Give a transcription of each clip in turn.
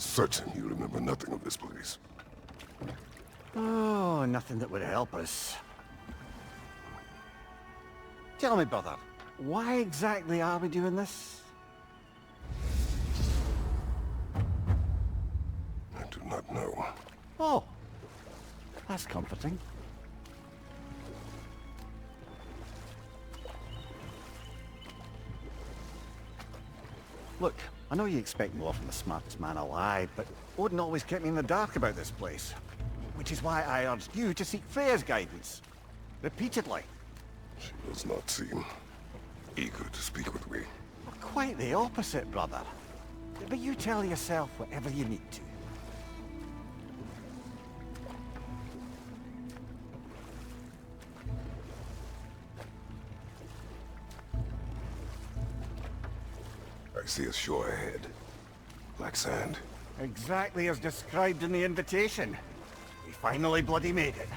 certain you remember nothing of this place. Oh, nothing that would help us. Tell me, brother, why exactly are we doing this? I do not know. Oh, that's comforting. Look, I know you expect more from the smartest man alive, but Odin always kept me in the dark about this place. Which is why I urged you to seek Freya's guidance. Repeatedly. She does not seem eager to speak with me. Quite the opposite, brother. But you tell yourself whatever you need to. I see a shore ahead. Black sand. Exactly as described in the invitation. We finally bloody made it.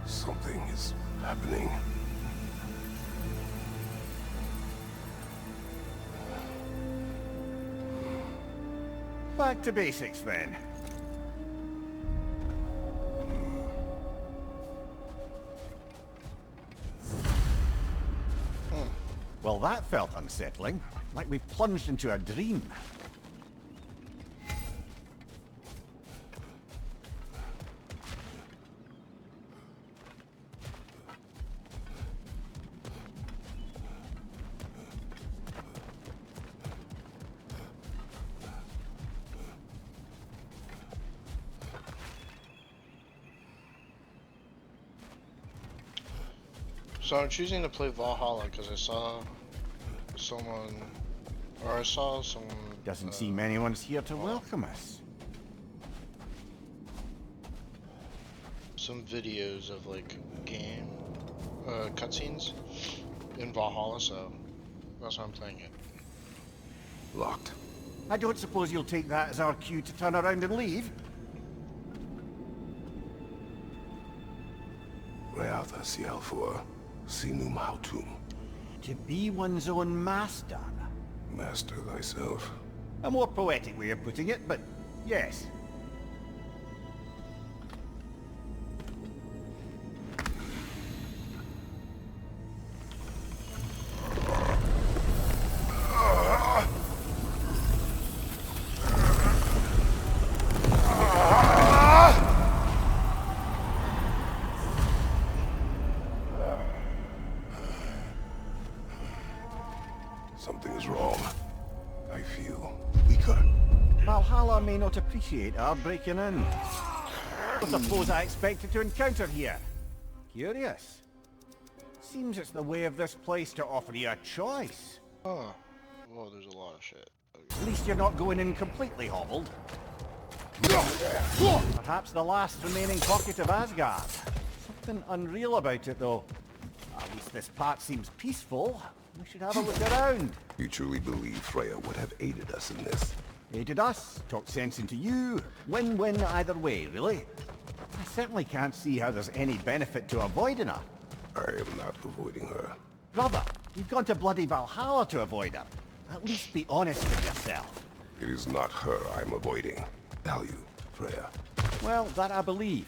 Something is happening. Back to basics then. Well, that felt unsettling. Like we plunged into a dream. So I'm choosing to play Valhalla because I saw someone Doesn't seem anyone's here to welcome us. some videos of like game cutscenes in Valhalla, so that's why I'm playing it. Locked. I don't suppose you'll take that as our cue to turn around and leave? Reatha Sialfor, Sinum Hautum. To be one's own master. Master thyself. A more poetic way of putting it, but yes. Something is wrong. I feel weaker. Valhalla may not appreciate our breaking in. What the foes I expected to encounter here? Curious. Seems it's the way of this place to offer you a choice. Oh, well, there's a lot of shit. Okay. At least you're not going in completely hobbled. Perhaps the last remaining pocket of Asgard. Something unreal about it, though. At least this part seems peaceful. We should have a look around. You truly believe Freya would have aided us in this? Aided us, talked sense into you. Win-win either way, really. I certainly can't see how there's any benefit to avoiding her. I am not avoiding her. Brother, you've gone to bloody Valhalla to avoid her. At least be honest with yourself. It is not her I'm avoiding. Value, Freya. Well, that I believe.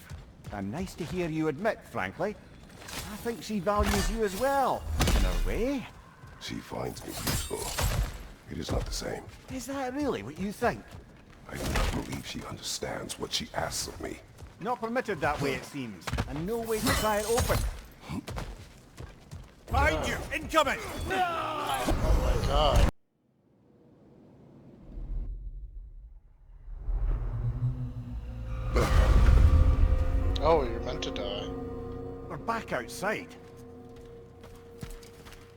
And nice to hear you admit, frankly. I think she values you as well, in her way. She finds me useful. It is not the same. Is that really what you think? I do not believe she understands what she asks of me. Not permitted that way, it seems. And no way to pry it open. Behind you! Incoming! Oh my god. Oh, you're meant to die. We're back outside.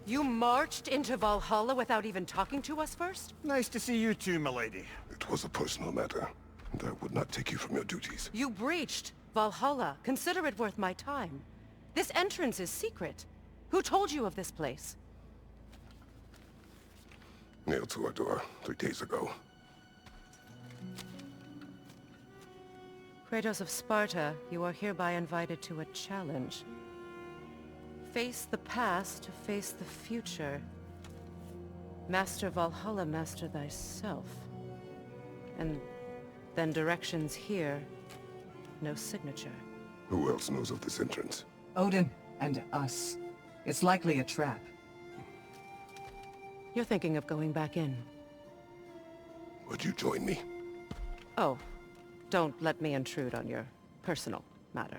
You marched into Valhalla without even talking to us first? Nice to see you too, milady. 'Twas a personal matter, and I would not take you from your duties. You breached Valhalla. Consider it worth my time. This entrance is secret. Who told you of this place? Nailed to our door 3 days ago. Kratos of Sparta, you are hereby invited to a challenge. Face the past to face the future. Master Valhalla, master thyself. And then directions here, no signature. Who else knows of this entrance? Odin and us. It's likely a trap. You're thinking of going back in. Would you join me? Oh, don't let me intrude on your personal matter.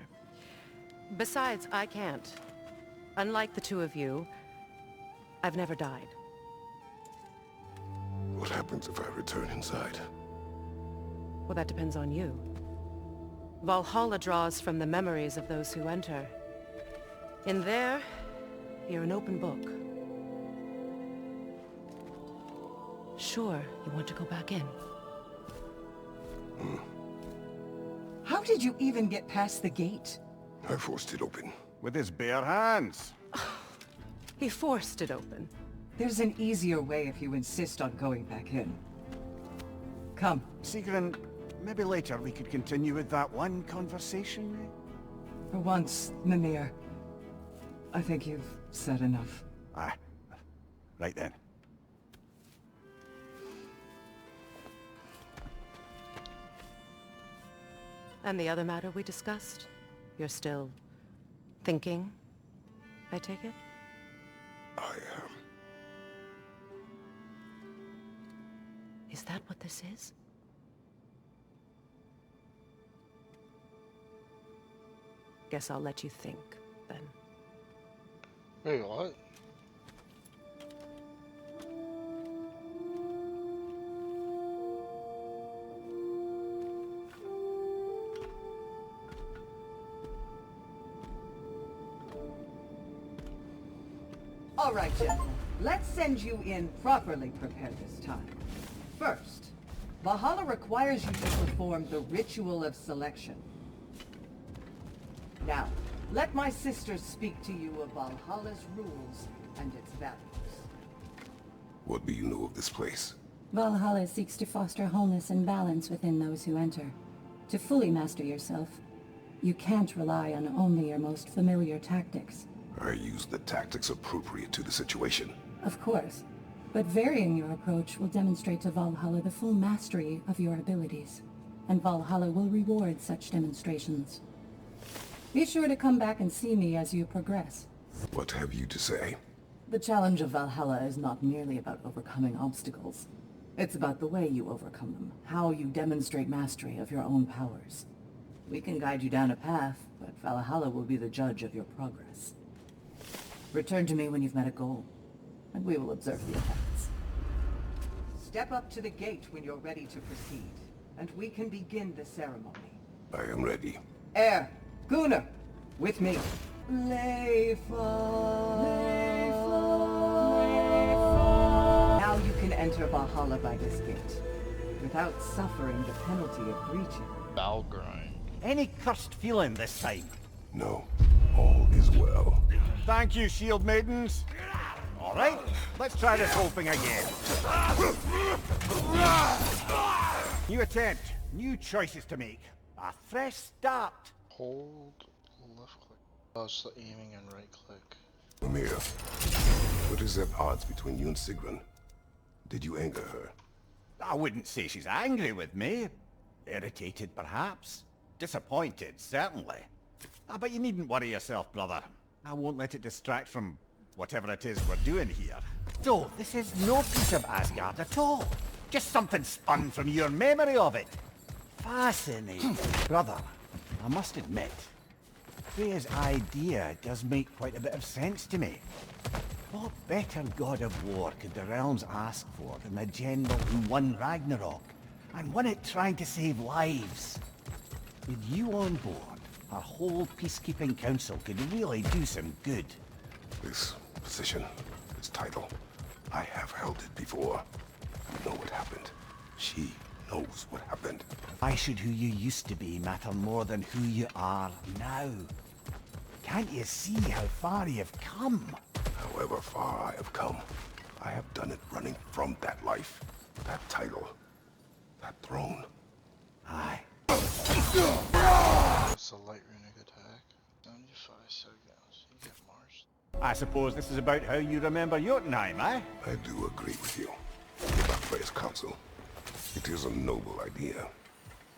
Besides, I can't. Unlike the two of you, I've never died. What happens if I return inside? Well, that depends on you. Valhalla draws from the memories of those who enter. In there, you're an open book. Sure, you want to go back in. How did you even get past the gate? I forced it open. With his bare hands. He forced it open. There's an easier way if you insist on going back in. Come. Sigrun, maybe later we could continue with that one conversation, eh? For once, Mimir. I think you've said enough. Ah, right then. And the other matter we discussed? You're still thinking, I take it? I am. Is that what this is? Guess I'll let you think, then. Wait, what? All right, gentlemen. Let's send you in properly prepared this time. First, Valhalla requires you to perform the ritual of selection. Now, let my sisters speak to you of Valhalla's rules and its values. What do you know of this place? Valhalla seeks to foster wholeness and balance within those who enter. To fully master yourself, you can't rely on only your most familiar tactics. I use the tactics appropriate to the situation. Of course, but varying your approach will demonstrate to Valhalla the full mastery of your abilities, and Valhalla will reward such demonstrations. Be sure to come back and see me as you progress. What have you to say? The challenge of Valhalla is not merely about overcoming obstacles. It's about the way you overcome them, how you demonstrate mastery of your own powers. We can guide you down a path, but Valhalla will be the judge of your progress. Return to me when you've met a goal, and we will observe the effects. Step up to the gate when you're ready to proceed, and we can begin the ceremony. I am ready. Air, Gunnar, with me. Now you can enter Valhalla by this gate, without suffering the penalty of breaching. Valgrind. Any cursed feeling this time? No, all is well. Thank you, shield maidens. All right, let's try this whole thing again. New attempt, new choices to make. A fresh start. Hold left click. Oh, it's the aiming and right click. Mimir, what is at odds between you and Sigrun? Did you anger her? I wouldn't say she's angry with me. Irritated, perhaps. Disappointed, certainly. But you needn't worry yourself, brother. I won't let it distract from whatever it is we're doing here. So, this is no piece of Asgard at all. Just something spun from your memory of it. Fascinating. Brother, I must admit, Freya's idea does make quite a bit of sense to me. What better god of war could the realms ask for than the general who won Ragnarok, and won it trying to save lives? With you on board, our whole peacekeeping council could really do some good. This position, this title, I have held it before. I know what happened. She knows what happened. Why should who you used to be matter more than who you are now? Can't you see how far you've come? However far I have come, I have done it running from that life, that title, that throne. Aye. It's a light runic attack. 75 seconds. You get Mars. I suppose this is about how you remember Jotunheim, eh? I do agree with you about Freya's counsel. It is a noble idea.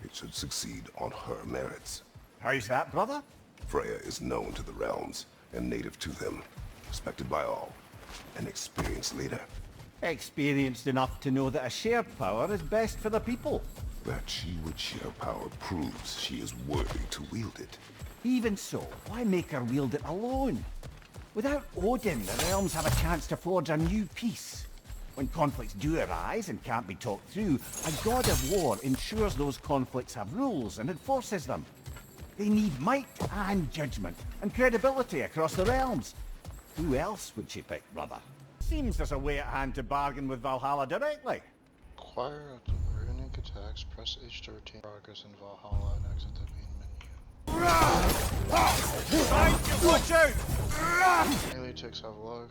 It should succeed on her merits. How's that, brother? Freya is known to the realms and native to them, respected by all, an experienced leader. Experienced enough to know that a shared power is best for the people. That she would share power proves she is worthy to wield it. Even so, why make her wield it alone? Without Odin, the realms have a chance to forge a new peace. When conflicts do arise and can't be talked through, a god of war ensures those conflicts have rules and enforces them. They need might and judgment and credibility across the realms. Who else would she pick, brother? Seems there's a way at hand to bargain with Valhalla directly. Acquire runic attacks. Press H to retain progress in Valhalla and exit the main menu. Watch out! Melee attacks have luck.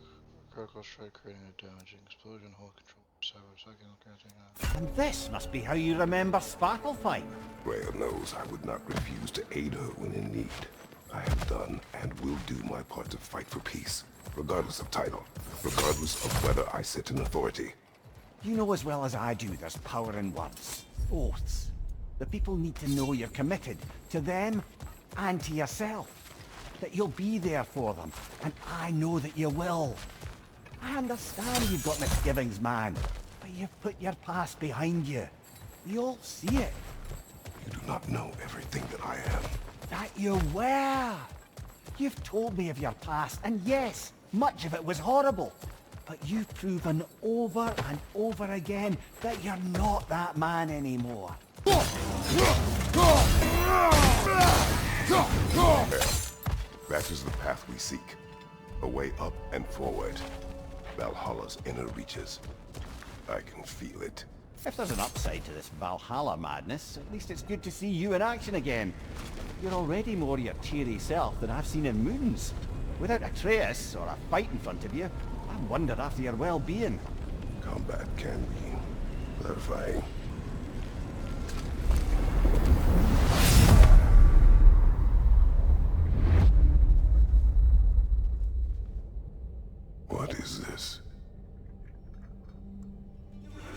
Critical strike creating a damaging explosion. Hold control for 7 seconds. Granting And this must be how you remember Svartalfheim. Freya knows I would not refuse to aid her when in need. I have done and will do my part to fight for peace, regardless of title, regardless of whether I sit in authority. You know as well as I do there's power in words. Oaths. The people need to know you're committed to them and to yourself. That you'll be there for them, and I know that you will. I understand you've got misgivings, man, but you've put your past behind you. We all see it. You do not know everything that I am. That you were. You've told me of your past, and yes, much of it was horrible. But you've proven over and over again that you're not that man anymore. That is the path we seek. A way up and forward. Valhalla's inner reaches. I can feel it. If there's an upside to this Valhalla madness, at least it's good to see you in action again. You're already more your cheery self than I've seen in moons. Without Atreus, or a fight in front of you, I wonder after your well-being. Combat can be clarifying. What is this?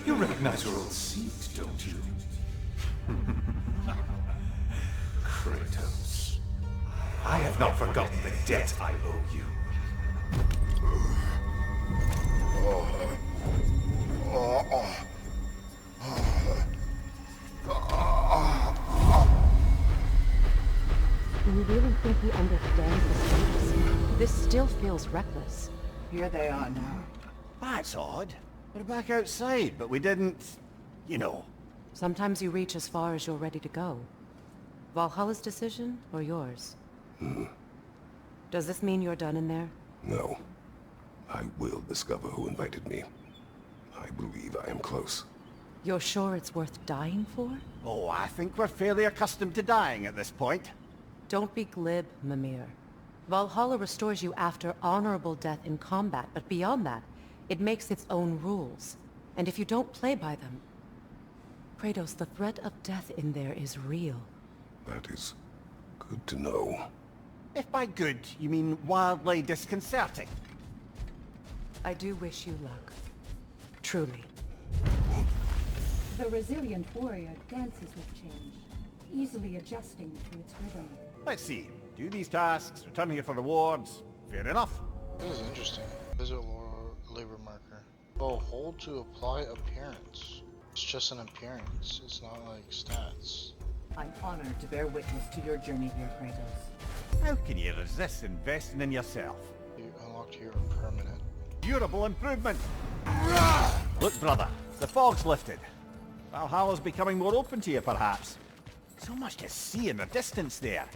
You recognize your old seat, don't you? Kratos. I have not forgotten the debt I owe you. Do you really think he understands the stakes? This still feels reckless. Here they are now. That's odd. We're back outside, but we didn't... you know. Sometimes you reach as far as you're ready to go. Valhalla's decision, or yours? Does this mean you're done in there? No. I will discover who invited me. I believe I am close. You're sure it's worth dying for? Oh, I think we're fairly accustomed to dying at this point. Don't be glib, Mimir. Valhalla restores you after honorable death in combat, but beyond that, it makes its own rules. And if you don't play by them... Kratos, the threat of death in there is real. That is good to know. If by good, you mean wildly disconcerting. I do wish you luck. Truly. The resilient warrior dances with change, easily adjusting to its rhythm. Let's see. Do these tasks, return here for rewards. Fair enough. This is interesting. Visit labor marker. Oh, hold to apply appearance. It's just an appearance. It's not like stats. I'm honored to bear witness to your journey here, Kratos. How can you resist investing in yourself? You unlocked here permanent. Durable improvement. Look, brother, the fog's lifted. Valhalla's becoming more open to you, perhaps. So much to see in the distance there.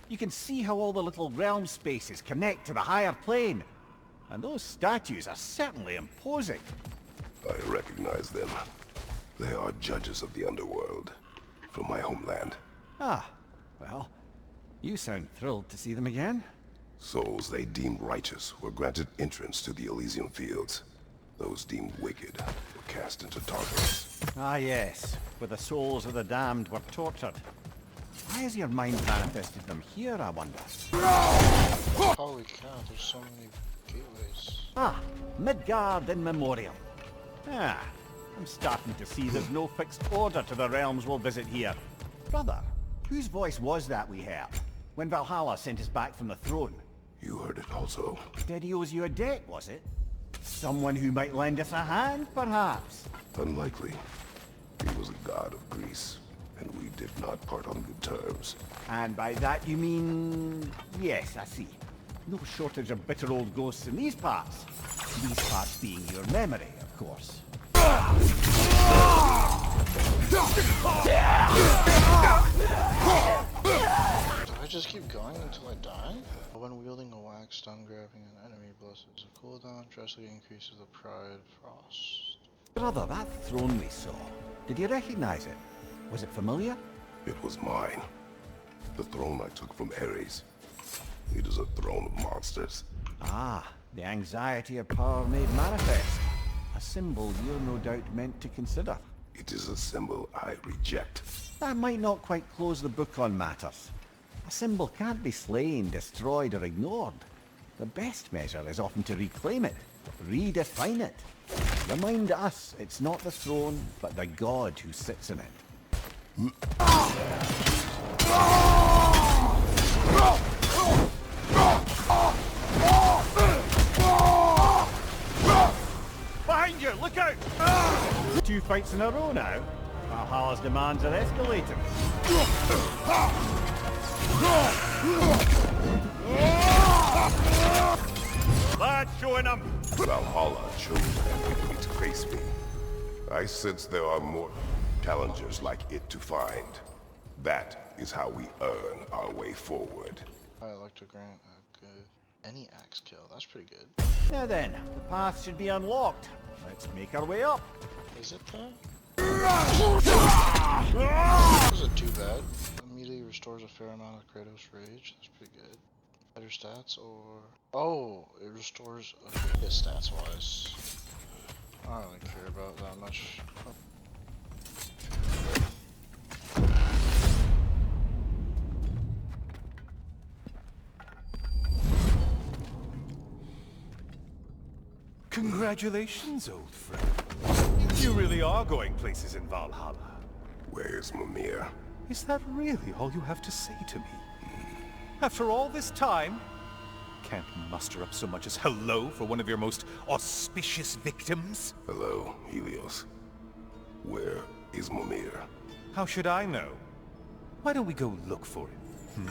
You can see how all the little realm spaces connect to the higher plane. And those statues are certainly imposing. I recognize them. They are judges of the underworld, from my homeland. Ah, well, you sound thrilled to see them again. Souls they deemed righteous were granted entrance to the Elysium Fields. Those deemed wicked were cast into Tartarus. Ah yes, where the souls of the damned were tortured. Why has your mind manifested them here, I wonder? Holy cow, there's so many gateways. Ah, Midgard in memoriam. Ah, I'm starting to see there's no fixed order to the realms we'll visit here. Brother, whose voice was that we heard when Valhalla sent us back from the throne? You heard it also. Said he owes you a debt, was it? Someone who might lend us a hand, perhaps? Unlikely. He was a god of Greece, and we did not part on good terms. And by that you mean... Yes, I see. No shortage of bitter old ghosts in these parts. These parts being your memory, of course. Do I just keep going until I die? When wielding a wax stun, grabbing an enemy blesses a cooldown, drastically increases the pride frost. Brother, that throne we saw, did you recognize it? Was it familiar? It was mine. The throne I took from Ares. It is a throne of monsters. Ah, the anxiety of power made manifest. A symbol you're no doubt meant to consider. It is a symbol I reject. That might not quite close the book on matters. A symbol can't be slain, destroyed, or ignored. The best measure is often to reclaim it, redefine it. Remind us it's not the throne, but the god who sits in it. Behind you! Look out! 2 fights in a row now. Valhalla's demands are escalating. Lad, showing them! Valhalla chose an enemy to face me. I sense there are more challengers like it to find. That is how we earn our way forward. I like to grant a good any axe kill. That's pretty good. Now then, the path should be unlocked. Let's make our way up. Is it though? Isn't too bad. Immediately restores a fair amount of Kratos rage. That's pretty good. Better stats or... Oh, it restores his stats wise. I don't really care about that much. Congratulations, old friend. You really are going places in Valhalla. Where's Mimir? Is that really all you have to say to me? After all this time? Can't muster up so much as hello for one of your most auspicious victims? Hello, Helios. Where is Mimir? How should I know? Why don't we go look for him?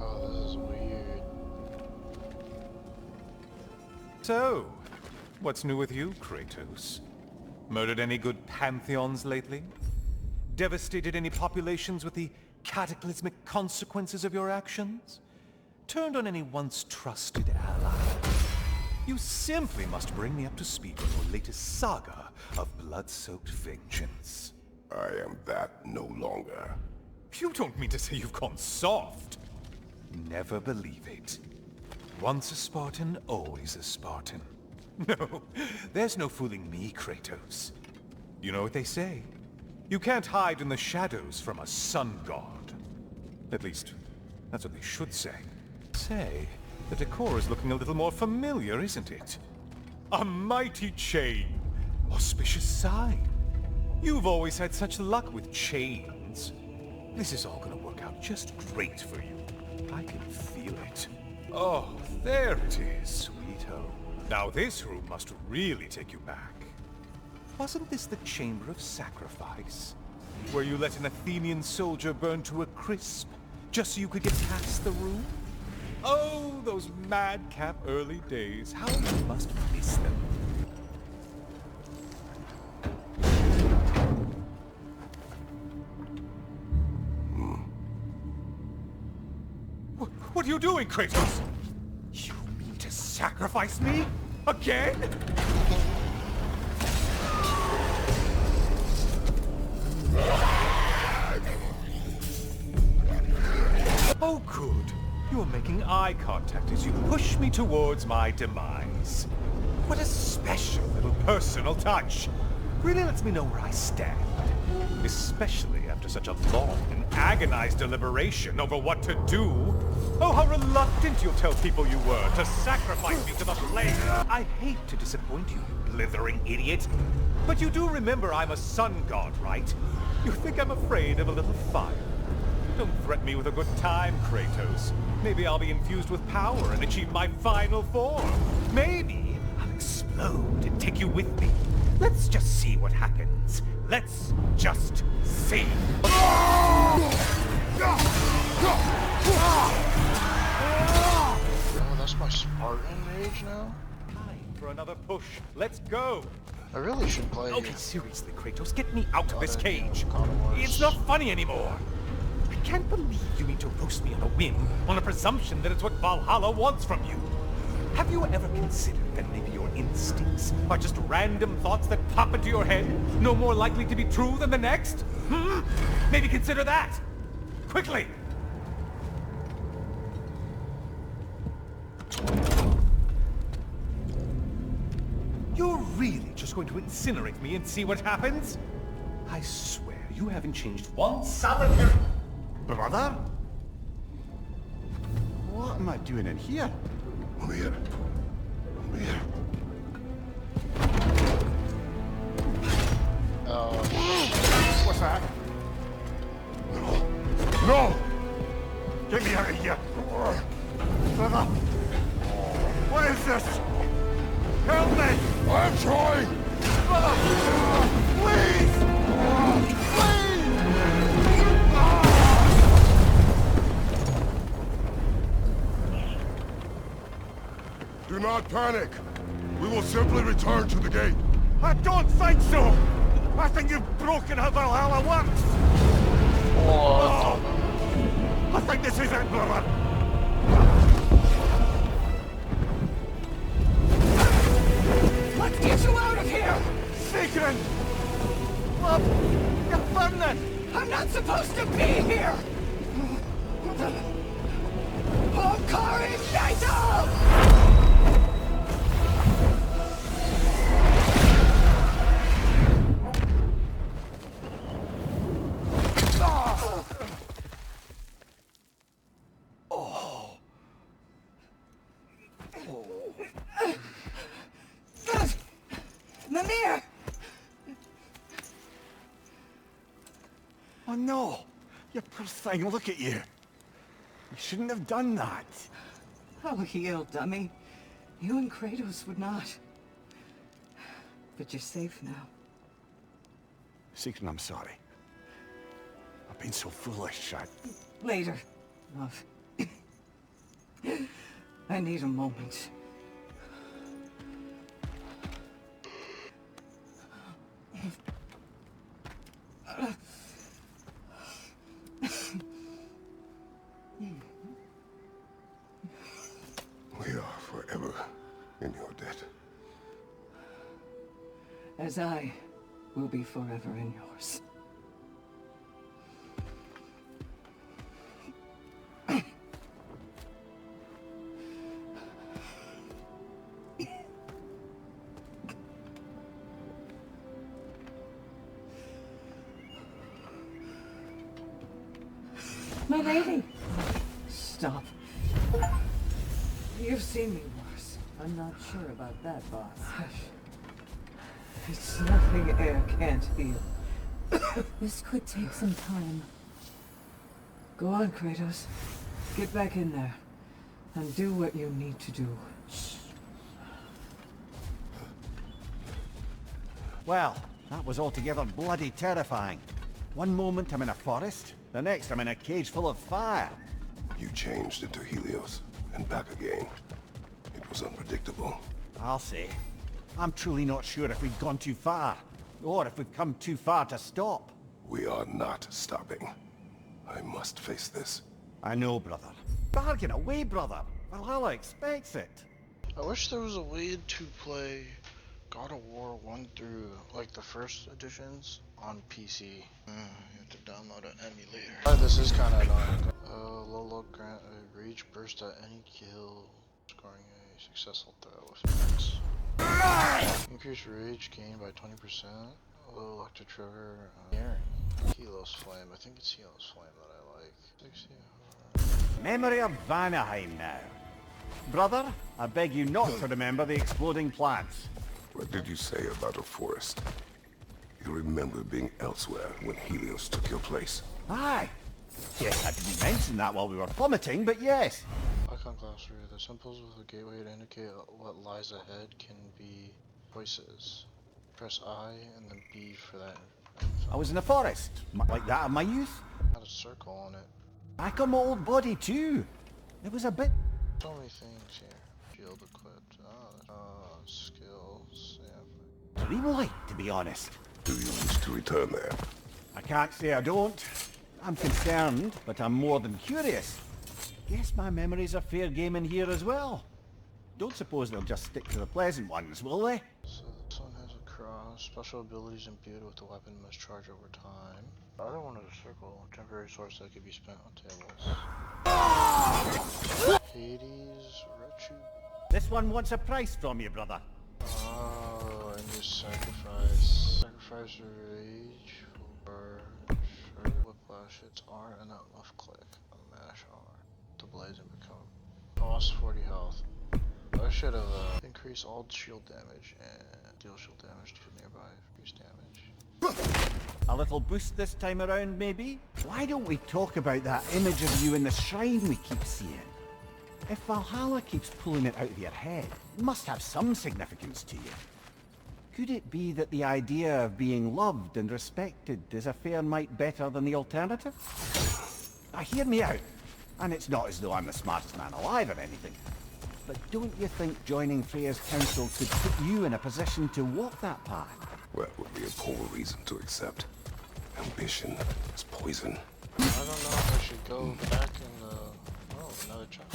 Oh, this is weird. So, what's new with you, Kratos? Murdered any good pantheons lately? Devastated any populations with the cataclysmic consequences of your actions? Turned on any once trusted ally? You simply must bring me up to speed on your latest saga of blood-soaked vengeance. I am that no longer. You don't mean to say you've gone soft? Never believe it. Once a Spartan, always a Spartan. No, there's no fooling me, Kratos. You know what they say? You can't hide in the shadows from a sun god. At least, that's what they should say. Say, the decor is looking a little more familiar, isn't it? A mighty chain! Auspicious sign! You've always had such luck with chains. This is all gonna work out just great for you. I can feel it. Oh, there it is, sweet home. Now this room must really take you back. Wasn't this the Chamber of Sacrifice? Where you let an Athenian soldier burn to a crisp, just so you could get past the room? Oh, those madcap early days. How you must miss them. you doing, Kratos? You mean to sacrifice me? Again? Oh, good. You're making eye contact as you push me towards my demise. What a special little personal touch. Really lets me know where I stand. Especially after such a long and agonized deliberation over what to do. Oh, how reluctant you'll tell people you were to sacrifice me to the flame. I hate to disappoint you, you blithering idiot. But you do remember I'm a sun god, right? You think I'm afraid of a little fire? Don't threaten me with a good time, Kratos. Maybe I'll be infused with power and achieve my final form. Maybe I'll explode and take you with me. Let's just see what happens. Let's just see. Oh, that's my Spartan rage now? Time for another push. Let's go. I really should play. Okay, seriously, Kratos, get me out of this cage. God of War. It's not funny anymore. I can't believe you mean to roast me on a whim, on a presumption that it's what Valhalla wants from you. Have you ever considered that maybe your instincts are just random thoughts that pop into your head, no more likely to be true than the next? Hmm? Maybe consider that. Quickly! You're really just going to incinerate me and see what happens? I swear you haven't changed one solitary... Brother? What am I doing in here? Over here. Over here. What's that? No! Get me out of here! Brother! What is this? Help me! I'm trying! Brother! Please! Do not panic. We will simply return to the gate. I don't think so! I think you've broken how Valhalla works! Oh. I think this is it, brother! Let's get you out of here! Secret! Love, you're burning! I'm not supposed to be here! Hokari Igniter! Mimir! Oh no! You poor thing, look at you! You shouldn't have done that. Oh, heal, dummy. You and Kratos would not. But you're safe now. Secret, I'm sorry. I've been so foolish, Later, love. I need a moment. We are forever in your debt. As I will be forever in yours. My lady! Stop. You've seen me worse. I'm not sure about that, boss. It's nothing air can't heal. This could take some time. Go on, Kratos. Get back in there. And do what you need to do. Well, that was altogether bloody terrifying. One moment I'm in a forest, the next I'm in a cage full of fire. You changed into Helios, and back again. It was unpredictable. I'll say. I'm truly not sure if we've gone too far, or if we've come too far to stop. We are not stopping. I must face this. I know, brother. bargain away, brother. Valhalla expects it. I wish there was a way to play God of War 1 through, like, the first editions on PC. You have to download an emulator. Alright, this is kind of annoying. Low grant a rage burst at any kill, scoring a successful throw with max. Increase rage gain by 20%. Low electric trigger. Helos Flame. I think it's Helos Flame that I like. 60. Memory of Vanaheim now. Brother, I beg you not to remember the exploding plants. What did you say about a forest? You remember being elsewhere when Helios took your place? Aye. Yes, I didn't mention that while we were plummeting, but yes. Icon glossary. The symbols with a gateway to indicate what lies ahead can be choices. Press I and then B for that. I was in a forest, like that of my youth. Had a circle on it. Back on my old body too. There was a bit... So many things here. Shield equipped. Skills. Yeah. dreamlike, to be honest. Do you wish to return there? I can't say I don't. I'm concerned, but I'm more than curious. Guess my memories are fair game in here as well. Don't suppose they'll just stick to the pleasant ones, will they? So this one has a cross. Special abilities imbued with the weapon must charge over time. The other one is a circle. Temporary source that could be spent on tables. Hades, Rechu. This one wants a price from you, brother. Oh, and you sacrifice. Sacrifice your rage for sure. Whiplash, it's R and not left click. Mash R. The blades and become. Cost 40 health. I should have increased all shield damage and deal shield damage to nearby increased damage. A little boost this time around, maybe? Why don't we talk about that image of you in the shrine we keep seeing? If Valhalla keeps pulling it out of your head, it must have some significance to you. Could it be that the idea of being loved and respected is a fair mite better than the alternative? Now hear me out, and it's not as though I'm the smartest man alive or anything. But don't you think joining Freya's council could put you in a position to walk that path? Well, that would be a poor reason to accept. Ambition is poison. I don't know if I should go back in the... Oh, another chest.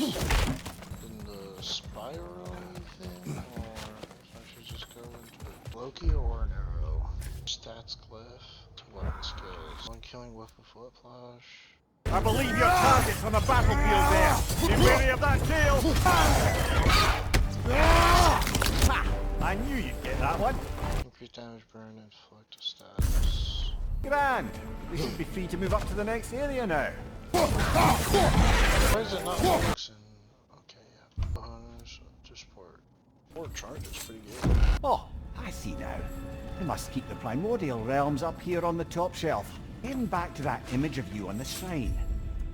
In the spiral thing, or if I should just go into Loki or an arrow. Stats glyph to weapon skills. One killing whip with whiplash. I believe your target's on the battlefield there. Be wary of that tail. Ha! I knew you'd get that one. Increase damage, burn, and inflict status. Grand. We should be free to move up to the next area now. Why is it not fixing? Okay, yeah. Bonus to sport. 4 charges, pretty good. Oh, I see now. We must keep the primordial realms up here on the top shelf. Getting back to that image of you on the shrine.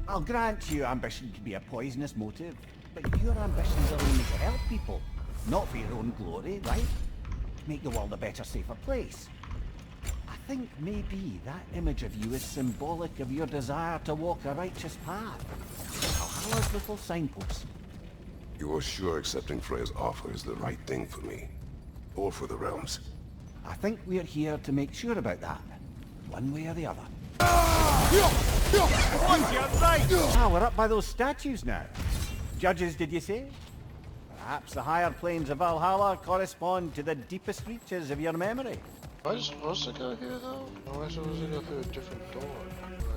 I'll grant you ambition could be a poisonous motive, but your ambitions are only to help people, not for your own glory, right? Make the world a better, safer place. I think maybe that image of you is symbolic of your desire to walk a righteous path. Valhalla's little signpost. You're sure accepting Freya's offer is the right thing for me? Or for the realms? I think we're here to make sure about that, one way or the other. What's your right? Ah, we're up by those statues now. Judges, did you say? Perhaps the higher planes of Valhalla correspond to the deepest reaches of your memory. Am I supposed to go here though? Or am I supposed to go through a different door? Or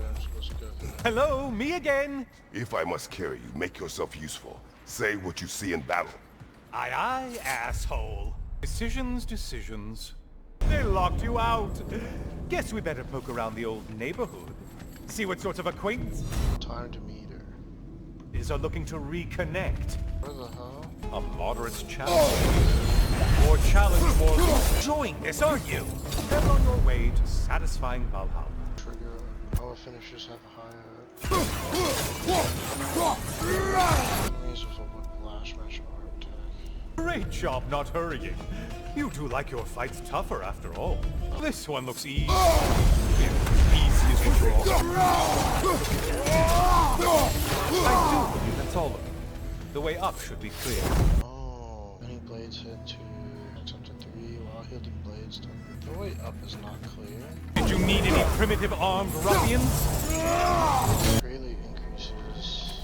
am I supposed to go through? Hello, me again. If I must carry you, make yourself useful. Say what you see in battle. Aye, aye, asshole. Decisions, decisions. They locked you out. Guess we better poke around the old neighborhood. See what sort of acquaintance Time to meet her. is are looking to reconnect. Where the hell? A moderate challenge. More challenge, more enjoying this, aren't you? Then on your way to satisfying Valhalla. Trigger. Power finishers have a higher. Enemies with a whiplash martial art attack. Great job not hurrying. You two like your fights tougher after all. This one looks easy. Easy as the draw. I do believe that's all of it. The way up should be clear. Oh, many blades hit 2, next up to 3, while healing blades don't. The way up is not clear. Did you meet any primitive armed ruffians? Greatly increases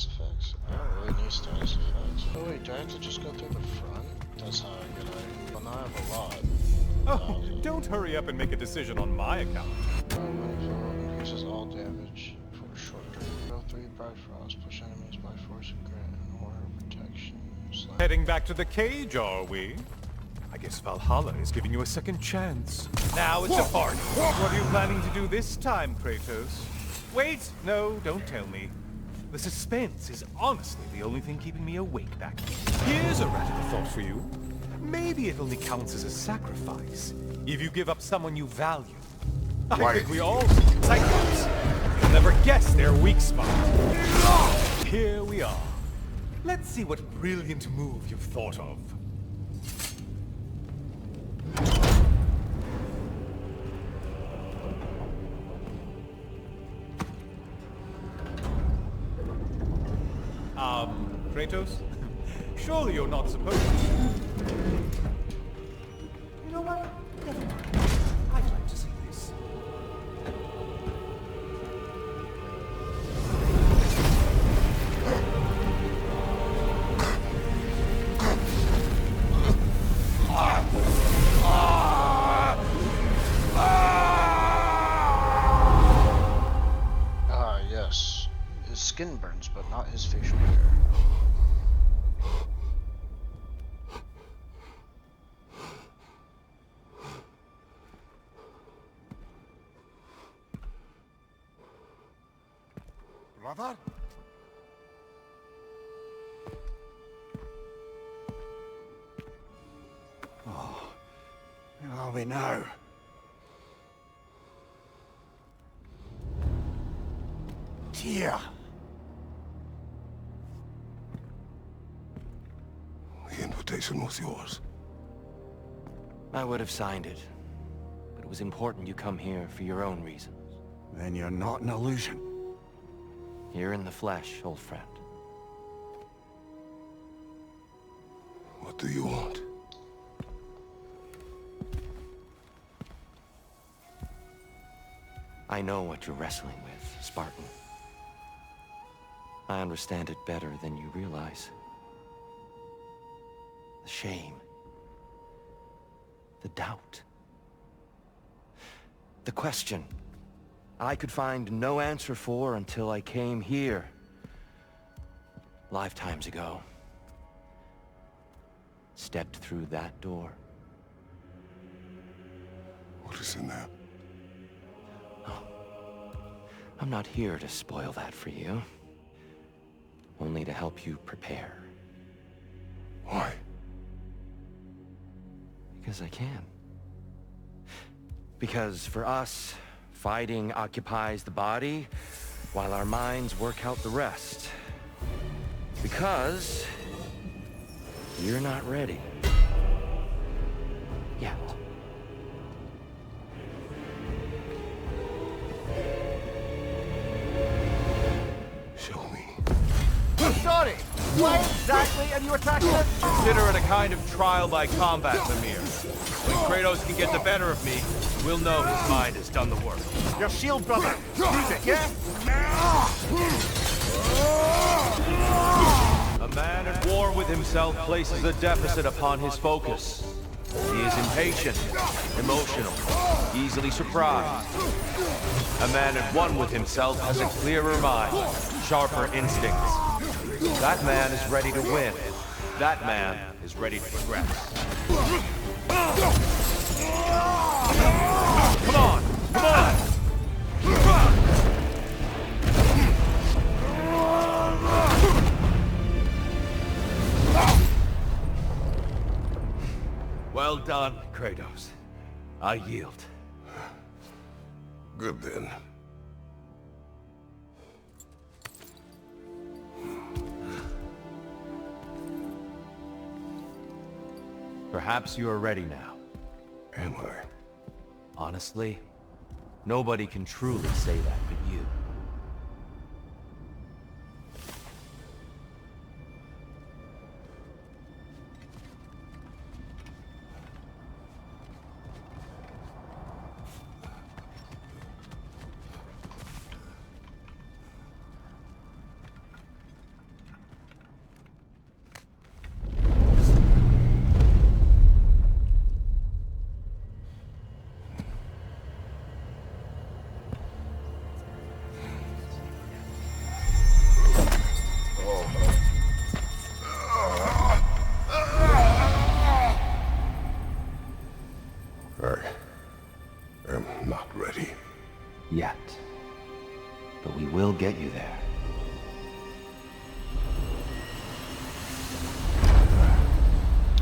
status effects? I don't really need status effects. Oh wait, do I have to just go through the front? That's how I get out. Well, now I have a lot. Oh, don't hurry up and make a decision on my account. Manifold increases all damage for a short period. Row 3 Bifrost, push enemies by force and grant an aura of protection. Heading back to the cage, are we? I guess Valhalla is giving you a second chance. Now it's a party. What are you planning to do this time, Kratos? Wait, no, don't tell me. The suspense is honestly the only thing keeping me awake back here. Here's a radical thought for you. Maybe it only counts as a sacrifice if you give up someone you value. I think we all Cyclops. You'll never guess their weak spot. Here we are. Let's see what brilliant move you've thought of. Kratos? Surely you're not supposed to. You know what? Never mind. I'd like to see this. Ah, yes. His skin burns, but not his facial hair. Brother? Oh, where are we now? Tyr! The invitation was yours. I would have signed it, but it was important you come here for your own reasons. Then you're not an illusion. Here in the flesh, old friend. What do you want? I know what you're wrestling with, Spartan. I understand it better than you realize. The shame. The doubt. The question I could find no answer for until I came here. Lifetimes ago. Stepped through that door. What is in there? I'm not here to spoil that for you. Only to help you prepare. Why? Because I can. Because for us, fighting occupies the body, while our minds work out the rest. Because you're not ready. Yet. Show me. Sorry! Why exactly are you attacking us? Consider it a kind of trial by combat, Mimir. When Kratos can get the better of me, we'll know his mind has done the work. Your shield, brother! Use it, yeah? A man at war with himself places a deficit upon his focus. He is impatient, emotional, easily surprised. A man at one with himself has a clearer mind, sharper instincts. That man is ready to win. That man is ready to progress. Come on! Come on! Well done, Kratos. I yield. Good then. Perhaps you are ready now. Am I? Honestly, nobody can truly say that but you. get you there.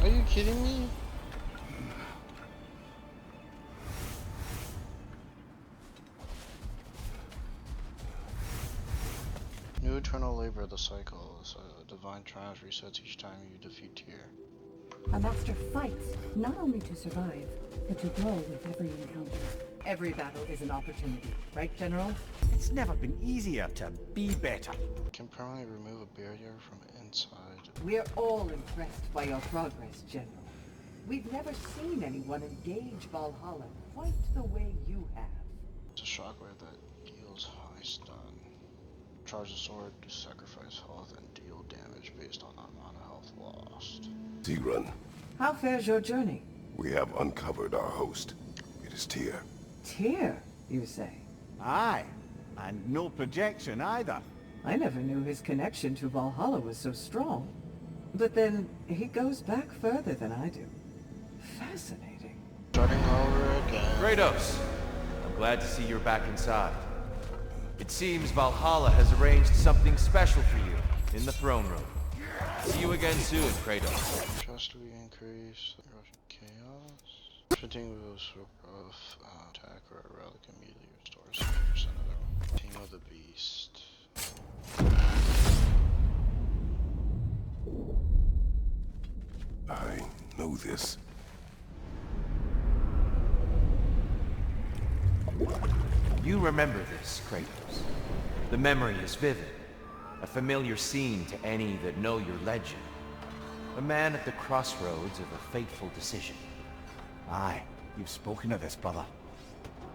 Are you kidding me? New eternal labor of the cycle. So divine triumph resets each time you defeat Tyr. A master fights, not only to survive, but to grow with every encounter. Every battle is an opportunity, right, General? It's never been easier to be better. Can permanently remove a barrier from inside. We're all impressed by your progress, General. We've never seen anyone engage Valhalla quite the way you have. It's a shockwave that deals high stun. Charge the sword to sacrifice health and deal damage based on the amount of health lost. Tigran, How fares your journey? we have uncovered our host. It is Tyr. Tyr, you say? Aye, and no projection either. I never knew his connection to Valhalla was so strong. But then, he goes back further than I do. Fascinating. Starting over again. Kratos, I'm glad to see you're back inside. It seems Valhalla has arranged something special for you in the throne room. See you again soon, Kratos. Trust we increase Russian chaos. Shifting moves of attack or a relic immediately restores 7% of their team of the beast. I know this. You remember this, Kratos. The memory is vivid. A familiar scene to any that know your legend. A man at the crossroads of a fateful decision. Aye, you've spoken of this, brother.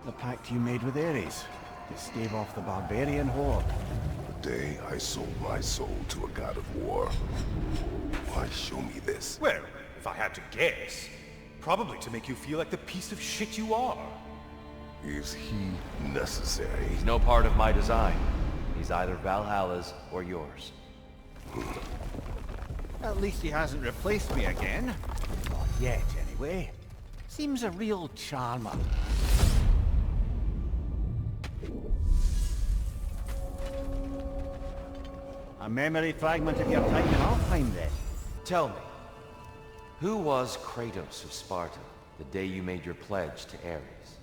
The pact you made with Ares to stave off the barbarian horde. The day I sold my soul to a god of war. Why show me this? Well, if I had to guess, probably to make you feel like the piece of shit you are. Is he necessary? He's no part of my design. He's either Valhalla's or yours. At least he hasn't replaced me again. Not yet, anyway. Seems a real charmer. A memory fragment of your time in Alfheim, then. Tell me, who was Kratos of Sparta the day you made your pledge to Ares?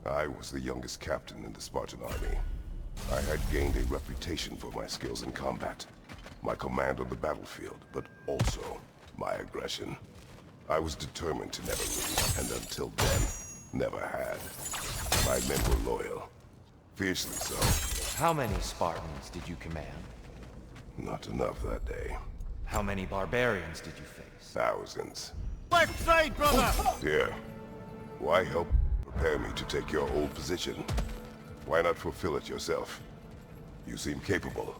I was the youngest captain in the Spartan army. I had gained a reputation for my skills in combat, my command on the battlefield, but also my aggression. I was determined to never lose, and until then, never had. My men were loyal, fiercely so. How many Spartans did you command? Not enough that day. How many barbarians did you face? Thousands. Left side, brother! Dear, why help prepare me to take your old position? Why not fulfill it yourself? You seem capable.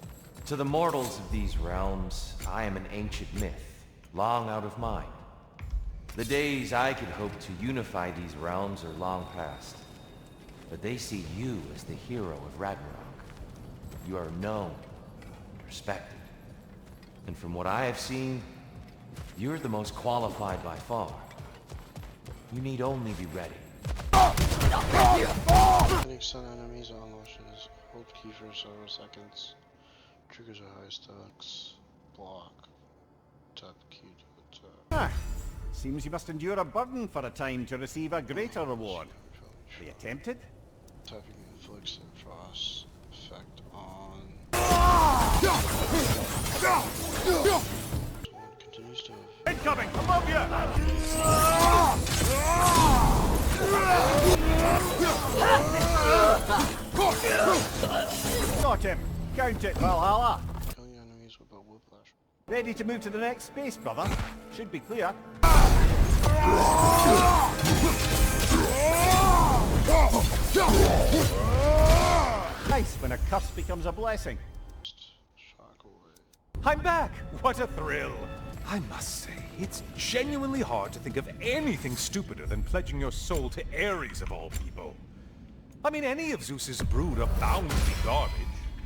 To the mortals of these realms, I am an ancient myth, long out of mind. The days I could hope to unify these realms are long past. But they see you as the hero of Ragnarok. You are known and respected. And from what I have seen, you're the most qualified by far. You need only be ready. Hitting stun enemies on motions. Hold key for several seconds. Triggers a high stacks. Block. Tap key to attack. Ah, seems you must endure a burden for a time to receive a greater reward. Are you tempted? Tapping inflicts a frost effect on. Someone continues to. Incoming! Above you! Got him! Count it, Valhalla! Killing enemies with a whiplash. Ready to move to the next space, brother? Should be clear. Nice when a curse becomes a blessing. Shockwave. I'm back! What a thrill! I must say, it's genuinely hard to think of anything stupider than pledging your soul to Ares of all people. I mean, any of Zeus's brood are bound to be garbage,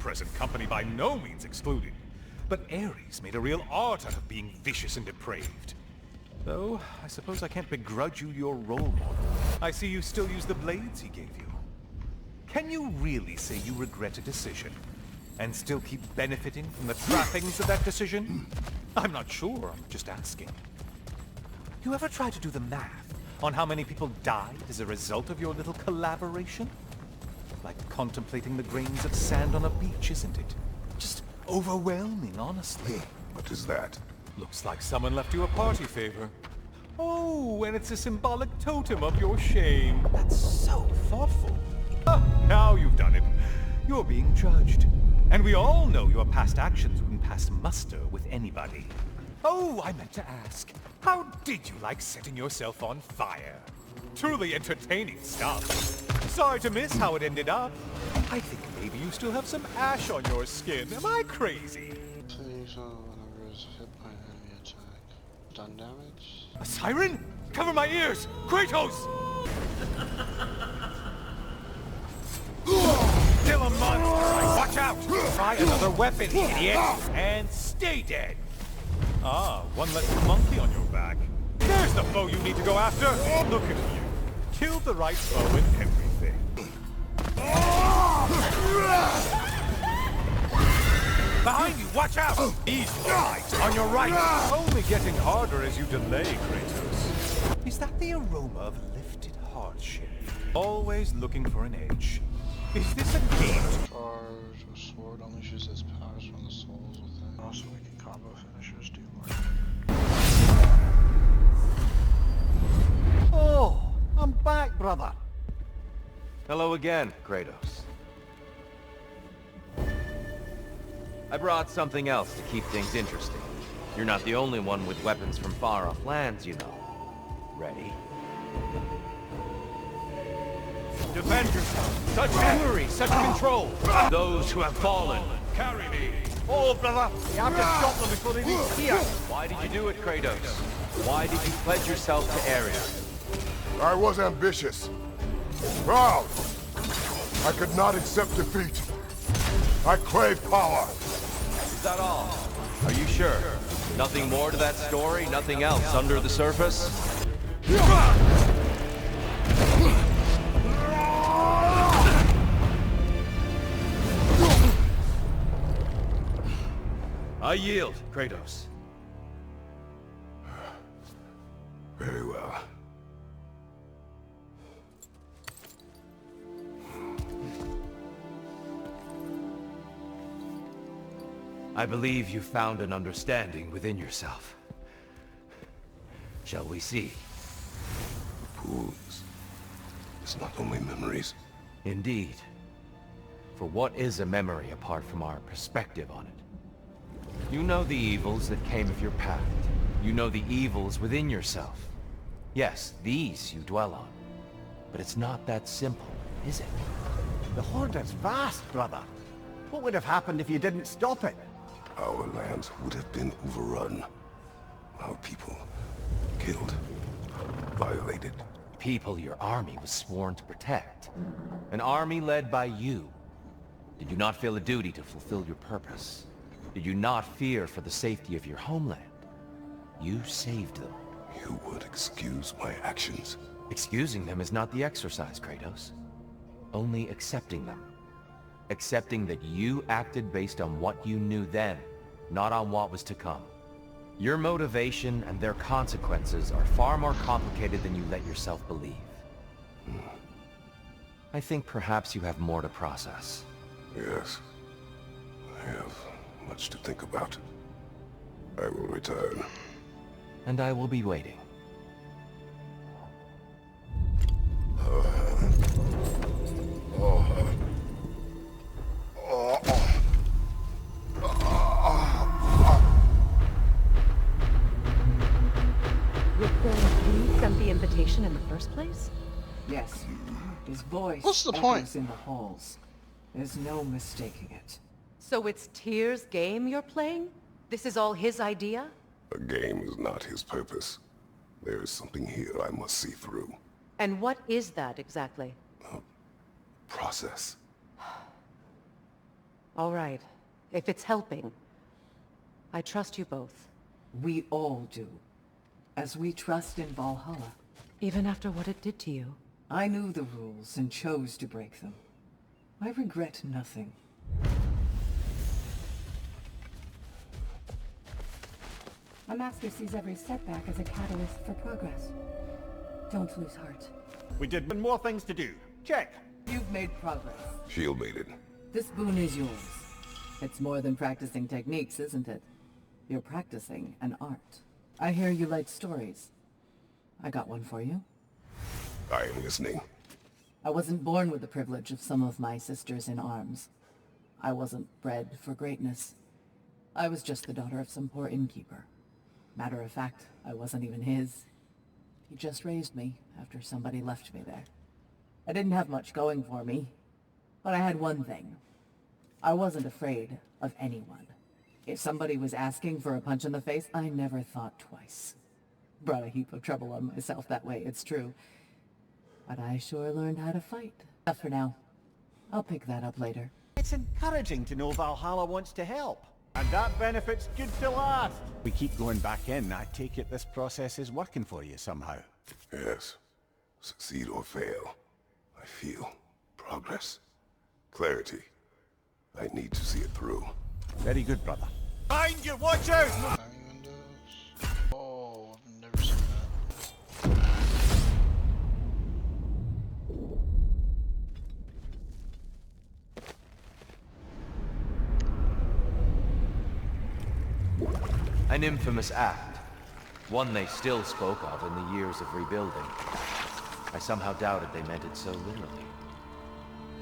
present company by no means excluded. But Ares made a real art out of being vicious and depraved. Though, I suppose I can't begrudge you your role model. I see you still use the blades he gave you. Can you really say you regret a decision and still keep benefiting from the trappings of that decision? I'm not sure, I'm just asking. You ever try to do the math on how many people died as a result of your little collaboration? Like contemplating the grains of sand on a beach, isn't it? Just overwhelming, honestly. What is that? Looks like someone left you a party favor. Oh, and it's a symbolic totem of your shame. That's so thoughtful. Ah, now you've done it. You're being judged. And we all know your past actions wouldn't pass muster with anybody. Oh, I meant to ask, how did you like setting yourself on fire? Truly entertaining stuff. Sorry to miss how it ended up. I think maybe you still have some ash on your skin. Am I crazy? Please, whenever is hit by an enemy attack. Stun damage? A siren? Cover my ears! Kratos! Still a monster! Watch out! Try another weapon, idiot! And stay dead! Ah, one less monkey on your back. There's the foe you need to go after! Look at you. Killed the right foe in everything. Behind you, watch out! He's right, on your right! Only getting harder as you delay, Kratos. Is that the aroma of lifted hardship? Always looking for an edge. Is this a game? Charge with sword unleashes its powers from the souls within. Also, we can combo finishers do more. Oh, I'm back, brother. Hello again, Kratos. I brought something else to keep things interesting. You're not the only one with weapons from far-off lands, you know. Ready? Defend yourself! Such fury, such control! Those who have fallen, carry me! Oh, brother, you have to stop them before they reach here. Why did you do it, Kratos? Why did you pledge yourself to Ares? I was ambitious. Proud. I could not accept defeat. I crave power. Is that all? Are you sure? Nothing more to that story? Nothing else under the surface? I yield, Kratos. Very well. I believe you found an understanding within yourself. Shall we see? Fools. It's not only memories. Indeed. For what is a memory apart from our perspective on it? You know the evils that came of your path. You know the evils within yourself. Yes, these you dwell on. But it's not that simple, is it? The Horde is vast, brother. What would have happened if you didn't stop it? Our lands would have been overrun. Our people killed, violated. People your army was sworn to protect. An army led by you. Did you not feel a duty to fulfill your purpose? Did you not fear for the safety of your homeland? You saved them. You would excuse my actions. Excusing them is not the exercise, Kratos. Only accepting them. Accepting that you acted based on what you knew then, not on what was to come. Your motivation and their consequences are far more complicated than you let yourself believe. I think perhaps you have more to process. Yes. I have much to think about. I will return. And I will be waiting. You sent the invitation in the first place? Yes. His voice What's the echoes point? in the halls. There's no mistaking it. So it's Tyr's game you're playing? This is all his idea? A game is not his purpose. There is something here I must see through. And what is that exactly? Process. All right. If it's helping, I trust you both. We all do. As we trust in Valhalla. Even after what it did to you. I knew the rules and chose to break them. I regret nothing. A master sees every setback as a catalyst for progress. Don't lose heart. We did one more things to do. Check. You've made progress. Shield maiden. This boon is yours. It's more than practicing techniques, isn't it? You're practicing an art. I hear you like stories. I got one for you. I am listening. I wasn't born with the privilege of some of my sisters in arms. I wasn't bred for greatness. I was just the daughter of some poor innkeeper. Matter of fact, I wasn't even his. He just raised me after somebody left me there. I didn't have much going for me, but I had one thing. I wasn't afraid of anyone. If somebody was asking for a punch in the face, I never thought twice. Brought a heap of trouble on myself that way, it's true. But I sure learned how to fight. Enough for now. I'll pick that up later. It's encouraging to know Valhalla wants to help. And that benefit's good to last. We keep going back in. I take it this process is working for you somehow. Yes. Succeed or fail. I feel progress. Clarity. I need to see it through. Very good, brother. Mind you, watch out! Timing windows. Oh, I've never seen that. An infamous act. One they still spoke of in the years of rebuilding. I somehow doubted they meant it so literally.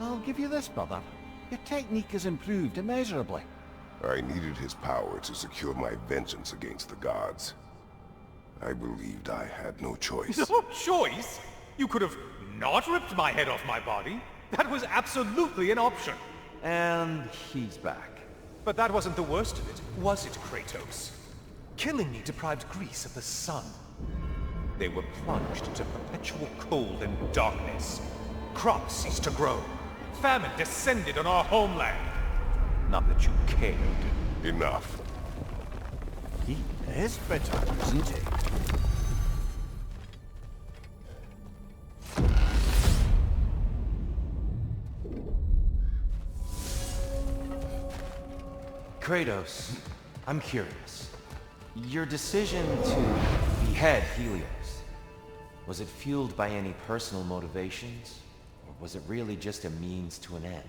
I'll give you this, brother. Your technique has improved immeasurably. I needed his power to secure my vengeance against the gods. I believed I had no choice. No choice? You could have not ripped my head off my body. That was absolutely an option. And he's back. But that wasn't the worst of it, was it, Kratos? Killing me deprived Greece of the sun. They were plunged into perpetual cold and darkness. Crops ceased to grow. Famine descended on our homeland. Not that you cared. Enough. He is bitter, isn't he? Kratos, I'm curious. Your decision to behead Helios, was it fueled by any personal motivations? Or was it really just a means to an end?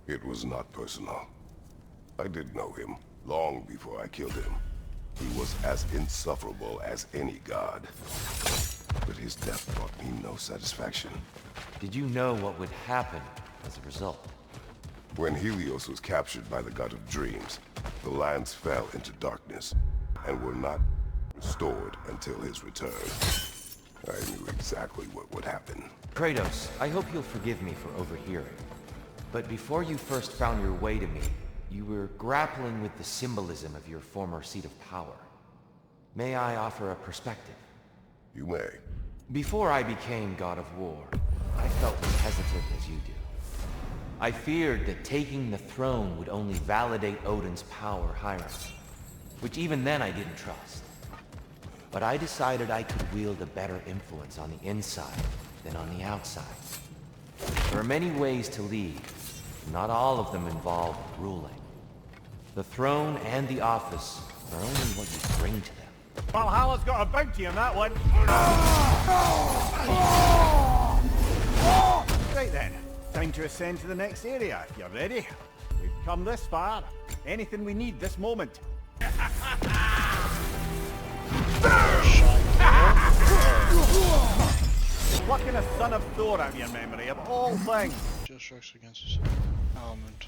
It was not personal. I did know him long before I killed him. He was as insufferable as any god. But his death brought me no satisfaction. Did you know what would happen as a result? When Helios was captured by the god of dreams, the lands fell into darkness and were not restored until his return. I knew exactly what would happen. Kratos, I hope you'll forgive me for overhearing. But before you first found your way to me, you were grappling with the symbolism of your former seat of power. May I offer a perspective? You may. Before I became God of War, I felt as hesitant as you do. I feared that taking the throne would only validate Odin's power hierarchy, which even then I didn't trust. But I decided I could wield a better influence on the inside than on the outside. There are many ways to lead, not all of them involve ruling. The throne and the office are only what you bring to them. Valhalla's got a bounty on that one. Right then, time to ascend to the next area, if you're ready. We've come this far. Anything we need this moment. Plucking a son of Thor out of your memory, of all things. Just strikes against his element.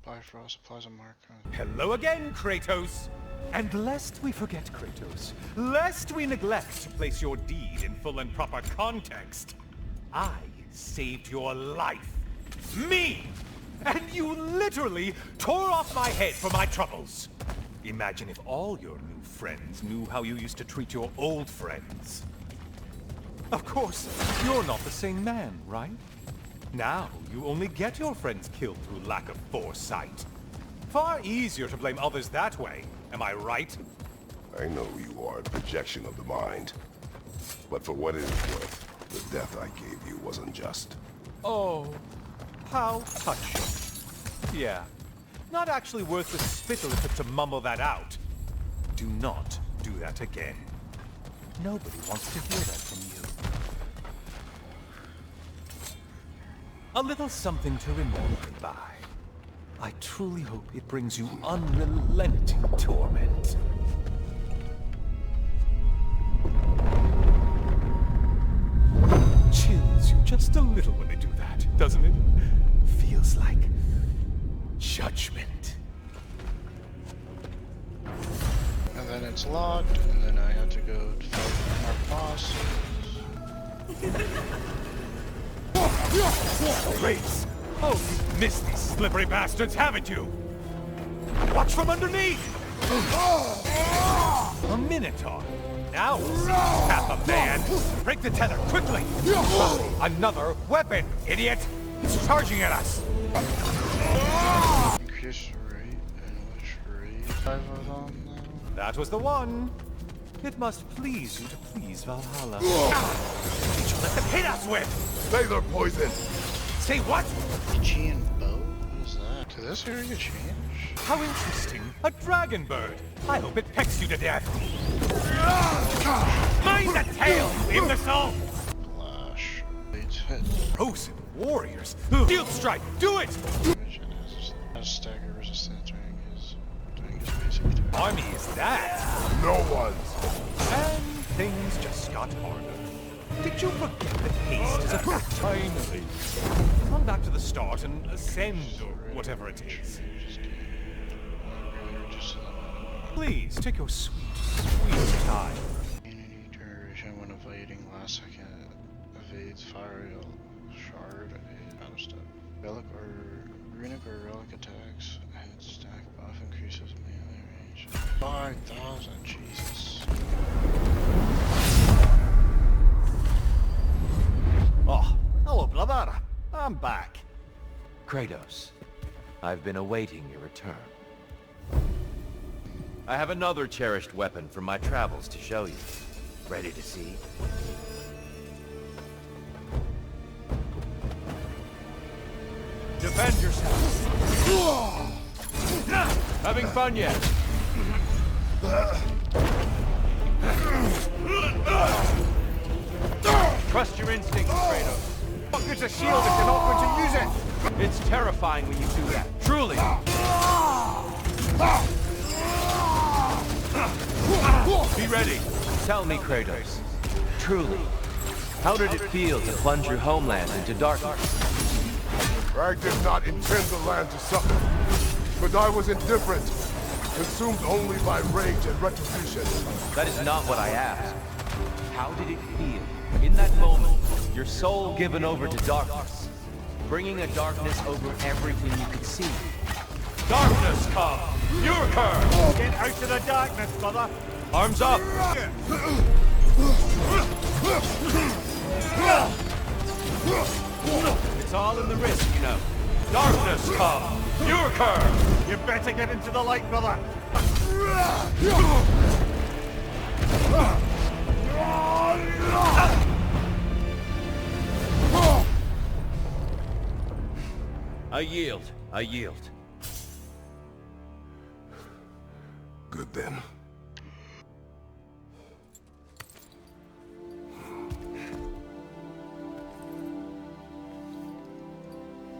Bifrost applies a mark on it. Hello again, Kratos! And lest we forget, Kratos, lest we neglect to place your deed in full and proper context, I saved your life. Me! And you literally tore off my head for my troubles. Imagine if all your new friends knew how you used to treat your old friends. Of course, you're not the same man, right? Now, you only get your friends killed through lack of foresight. Far easier to blame others that way, am I right? I know you are a projection of the mind. But for what it is worth, the death I gave you was unjust. Oh, how touching. Yeah, not actually worth the spittle if it's to mumble that out. Do not do that again. Nobody wants to hear that from you. A little something to remember me by. I truly hope it brings you unrelenting torment. Chills you just a little when they do that, doesn't it? Feels like judgment. And then it's locked, and then I have to go to fight our boss. Race! Oh, you've missed these slippery bastards, haven't you? Watch from underneath! A Minotaur. Now we'll see half a man. Break the tether, quickly! Another weapon, idiot! It's charging at us! Increase rate and which rate I was on now? That was the one. It must please you to please Valhalla. Did you let them hit us with? Sailor poison! Say what? Chi and bow? What is that? Did this area change? How interesting. A dragon bird. I hope it pecks you to death. Mind the tail, you imbecile! Flash. Blades hit. Frozen warriors. Field strike, do it! Has stagger resistance during his basic attack. Army is that? No one's! And things just got harder. Did you forget that haste is a time thing? Come back to the start and ascend, or whatever it is. Please, take your sweet, sweet time. Any duration when evading last second evades fire shard out of step. Relic or runic or relic attacks and stack buff increases melee range. 5,000, Jesus. Oh, hello, brother. I'm back. Kratos, I've been awaiting your return. I have another cherished weapon from my travels to show you. Ready to see? Defend yourself. Having fun yet? Trust your instincts, Kratos. Fuck, it's a shield if you're not going to use it. It's terrifying when you do that. Truly. Be ready. Tell me, Kratos, truly, how did it feel to plunge your homeland into darkness? I did not intend the land to suffer, but I was indifferent, consumed only by rage and retribution. That is not what I asked. How did it feel, in that moment, your soul given over to darkness, bringing a darkness over everything you could see? Darkness come. Your curse. Get out of the darkness, brother. Arms up. It's all in the wrist, you know. Darkness come. Your curse. You better get into the light, brother. I yield. I yield. Good then.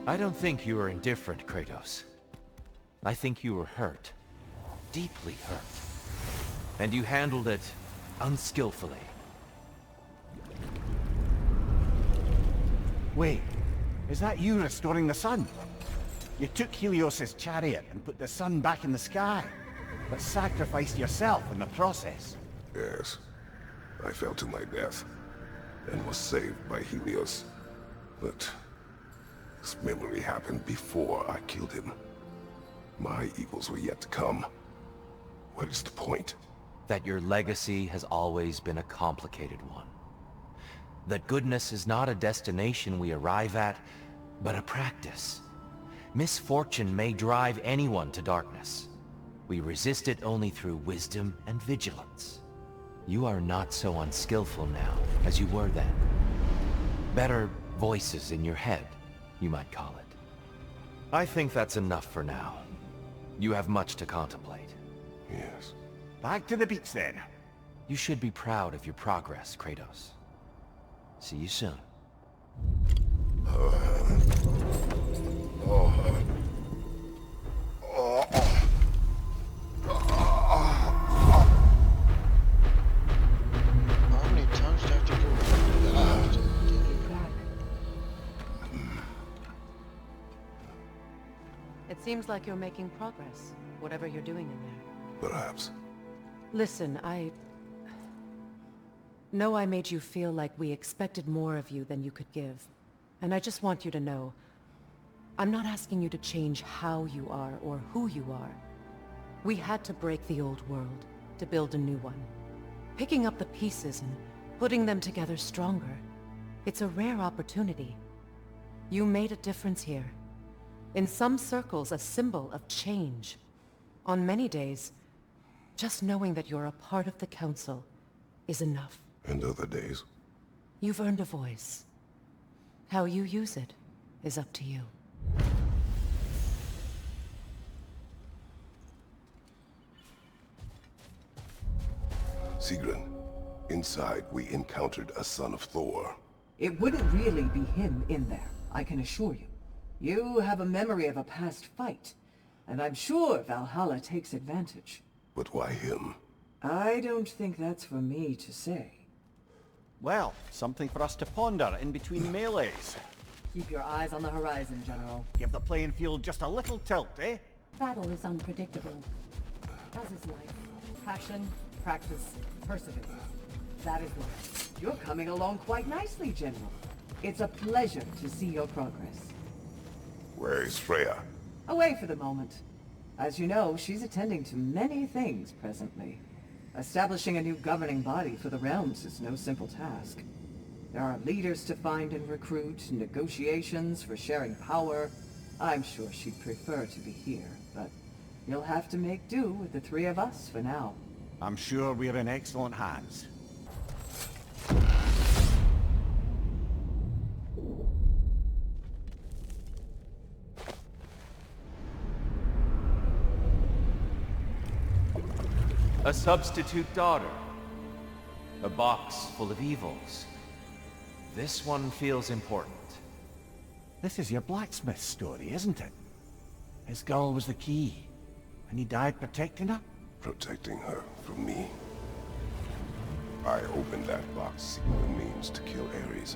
I don't think you were indifferent, Kratos. I think you were hurt. Deeply hurt. And you handled it unskillfully. Wait, is that you restoring the sun? You took Helios's chariot and put the sun back in the sky, but sacrificed yourself in the process. Yes. I fell to my death, and was saved by Helios. But this memory happened before I killed him. My evils were yet to come. What is the point? That your legacy has always been a complicated one. That goodness is not a destination we arrive at, but a practice. Misfortune may drive anyone to darkness. We resist it only through wisdom and vigilance. You are not so unskillful now as you were then. Better voices in your head, you might call it. I think that's enough for now. You have much to contemplate. Yes. Back to the beach then. You should be proud of your progress, Kratos. See you soon. How many times do I have to go through that? It seems like you're making progress, whatever you're doing in there. Perhaps. Listen, I know I made you feel like we expected more of you than you could give. And I just want you to know, I'm not asking you to change how you are or who you are. We had to break the old world to build a new one. Picking up the pieces and putting them together stronger. It's a rare opportunity. You made a difference here. In some circles, a symbol of change. On many days, just knowing that you're a part of the Council is enough. And other days? You've earned a voice. How you use it is up to you. Sigrun, inside we encountered a son of Thor. It wouldn't really be him in there, I can assure you. You have a memory of a past fight, and I'm sure Valhalla takes advantage. But why him? I don't think that's for me to say. Well, something for us to ponder in between melees. Keep your eyes on the horizon, General. Give the playing field just a little tilt, eh? Battle is unpredictable, as is life. Passion, practice, perseverance. That is the way. You're coming along quite nicely, General. It's a pleasure to see your progress. Where is Freya? Away for the moment. As you know, she's attending to many things presently. Establishing a new governing body for the realms is no simple task. There are leaders to find and recruit, negotiations for sharing power. I'm sure she'd prefer to be here, but you'll have to make do with the three of us for now. I'm sure we're in excellent hands. A substitute daughter. A box full of evils. This one feels important. This is your blacksmith story, isn't it? His girl was the key, and he died protecting her? Protecting her from me. I opened that box seeking the means to kill Ares.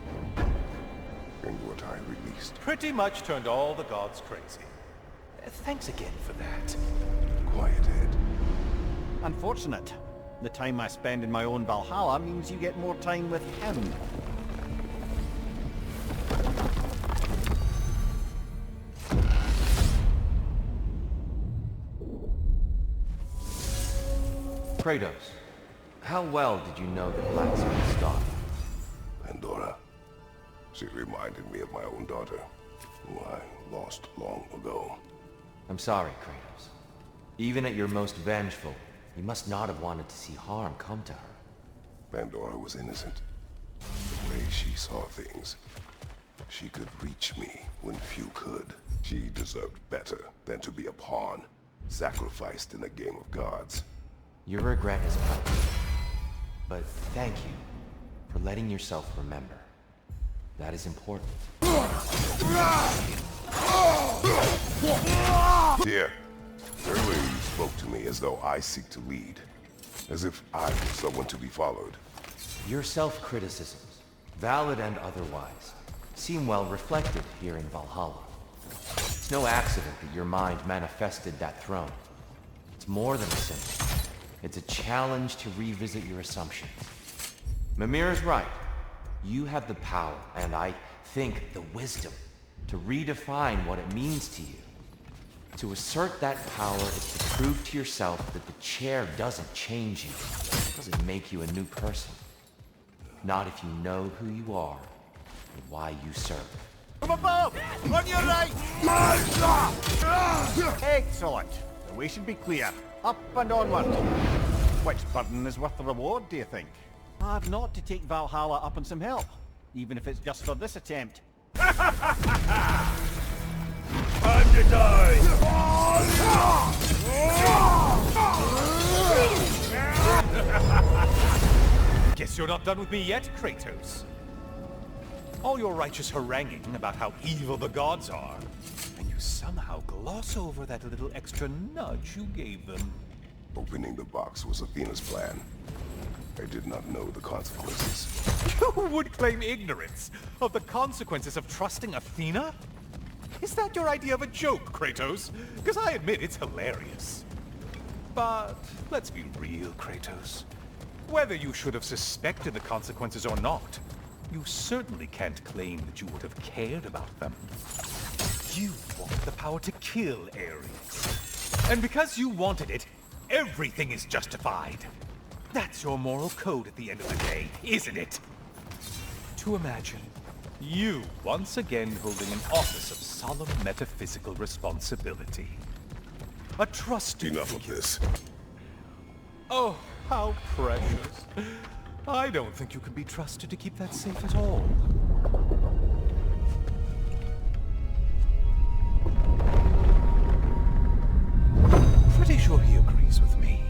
And what I released. Pretty much turned all the gods crazy. Thanks again for that. Quiet head. Unfortunate. The time I spend in my own Valhalla means you get more time with him. Kratos, how well did you know the blacksmith's daughter? Pandora. She reminded me of my own daughter, who I lost long ago. I'm sorry, Kratos. Even at your most vengeful, you must not have wanted to see harm come to her. Pandora was innocent. The way she saw things. She could reach me when few could. She deserved better than to be a pawn, sacrificed in a game of gods. Your regret is valid. But thank you for letting yourself remember. That is important. Dear, earlier you spoke to me as though I seek to lead. As if I were someone to be followed. Your self-criticisms, valid and otherwise, seem well reflected here in Valhalla. It's no accident that your mind manifested that throne. It's more than a symbol. It's a challenge to revisit your assumptions. Mimir is right. You have the power, and I think the wisdom, to redefine what it means to you. To assert that power is to prove to yourself that the chair doesn't change you. It doesn't make you a new person. Not if you know who you are and why you serve. From above! On your right! Excellent. The way should be clear. Up and onward. Which burden is worth the reward, do you think? Hard not to take Valhalla up on some help, even if it's just for this attempt. Time to die! Guess you're not done with me yet, Kratos. All your righteous haranguing about how evil the gods are, and you somehow gloss over that little extra nudge you gave them. Opening the box was Athena's plan. I did not know the consequences. You would claim ignorance of the consequences of trusting Athena? Is that your idea of a joke, Kratos? Because I admit it's hilarious. But let's be real, Kratos. Whether you should have suspected the consequences or not, you certainly can't claim that you would have cared about them. You wanted the power to kill Ares. And because you wanted it, everything is justified. That's your moral code at the end of the day, isn't it? To imagine you once again holding an office of solemn metaphysical responsibility. A trusted Enough of figure. this. Oh, how precious. I don't think you can be trusted to keep that safe at all. Pretty sure he agrees with me.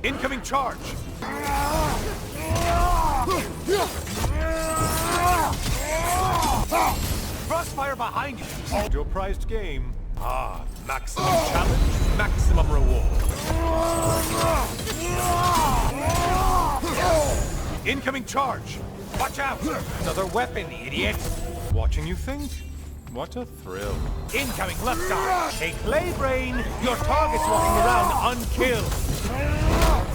Incoming charge! Crossfire behind you! Hold your prized game. Ah, maximum challenge, maximum reward. Incoming charge! Watch out! Another weapon, idiot! Watching you think? What a thrill. Incoming left side! Hey, clay brain! Your target's walking around unkilled!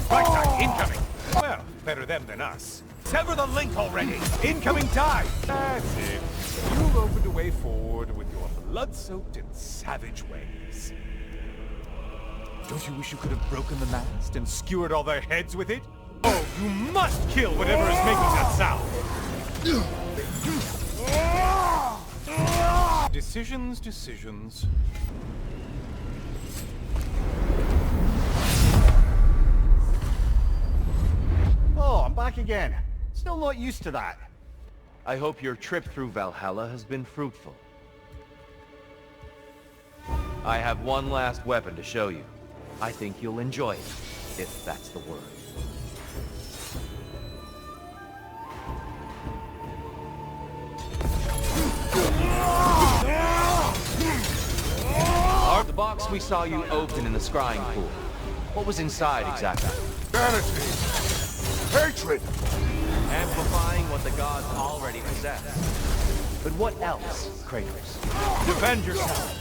Right side, incoming! Well, better them than us. Sever the link already! Incoming dive! That's it. You've opened a way forward with your blood-soaked and savage ways. Don't you wish you could have broken the mast and skewered all their heads with it? Oh, you must kill whatever is making that sound! Decisions, decisions. Oh, I'm back again. Still not used to that. I hope your trip through Valhalla has been fruitful. I have one last weapon to show you. I think you'll enjoy it, if that's the word. The box we saw you open in the scrying pool. What was inside exactly? Vanity! Hatred! Amplifying what the gods already possess. But what else, Kratos? Defend yourself!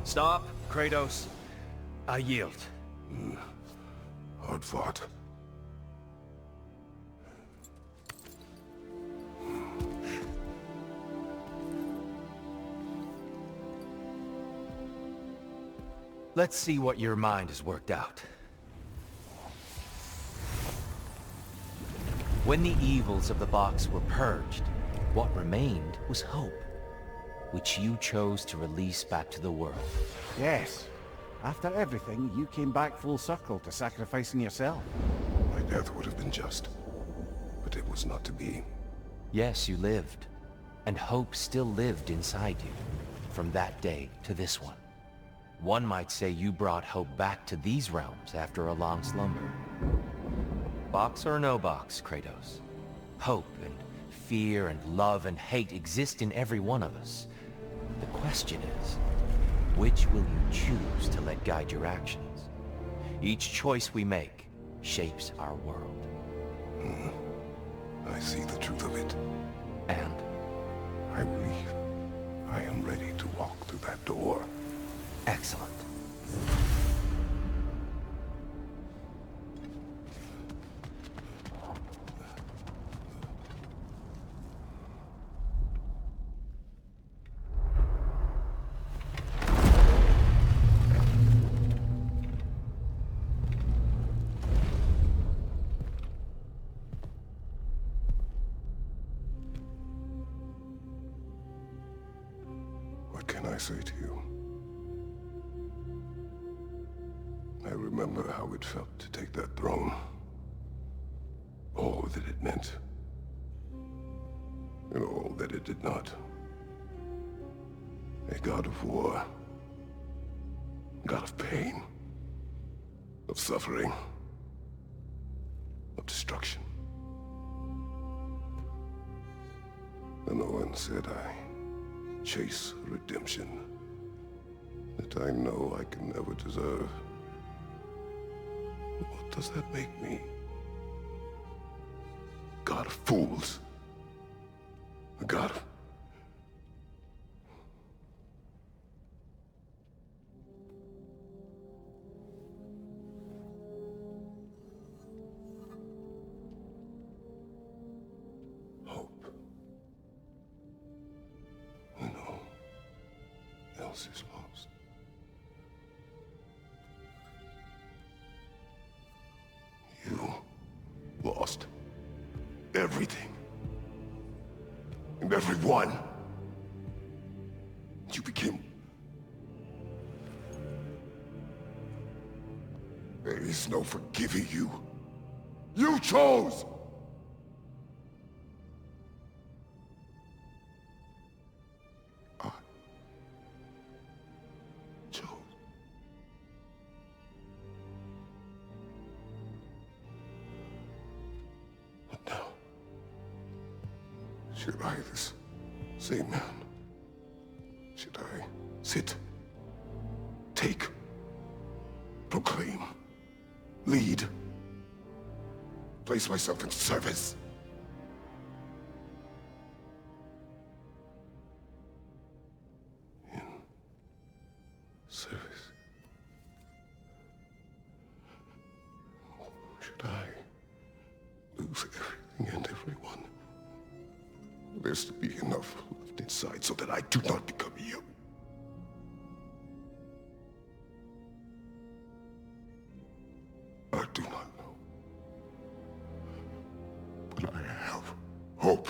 Stop, Kratos. I yield. Hard fought. Let's see what your mind has worked out. When the evils of the box were purged, what remained was hope, which you chose to release back to the world. Yes. After everything, you came back full circle to sacrificing yourself. My death would have been just, but it was not to be. Yes, you lived, and hope still lived inside you, from that day to this one. One might say you brought hope back to these realms after a long slumber. Box or no box, Kratos. Hope and fear and love and hate exist in every one of us. The question is, which will you choose to let guide your actions? Each choice we make shapes our world. I see the truth of it. And I believe I am ready to walk through that door. excellent. What can I say to you? I remember how it felt to take that throne. All that it meant. And all that it did not. A god of war. God of pain. Of suffering. Of destruction. And the one said I chase redemption that I know I can never deserve. What does that make me? God of fools. A god of... hope. When all else is lost. You lost everything. And everyone. You became... There is no forgiving you. You chose! I chose. But now, should I, this same man, should I sit, take, proclaim, lead, place myself in service? In service? Should I lose everything and everyone? There's to be enough left inside so that I do not become you. I do not know. But I have hope.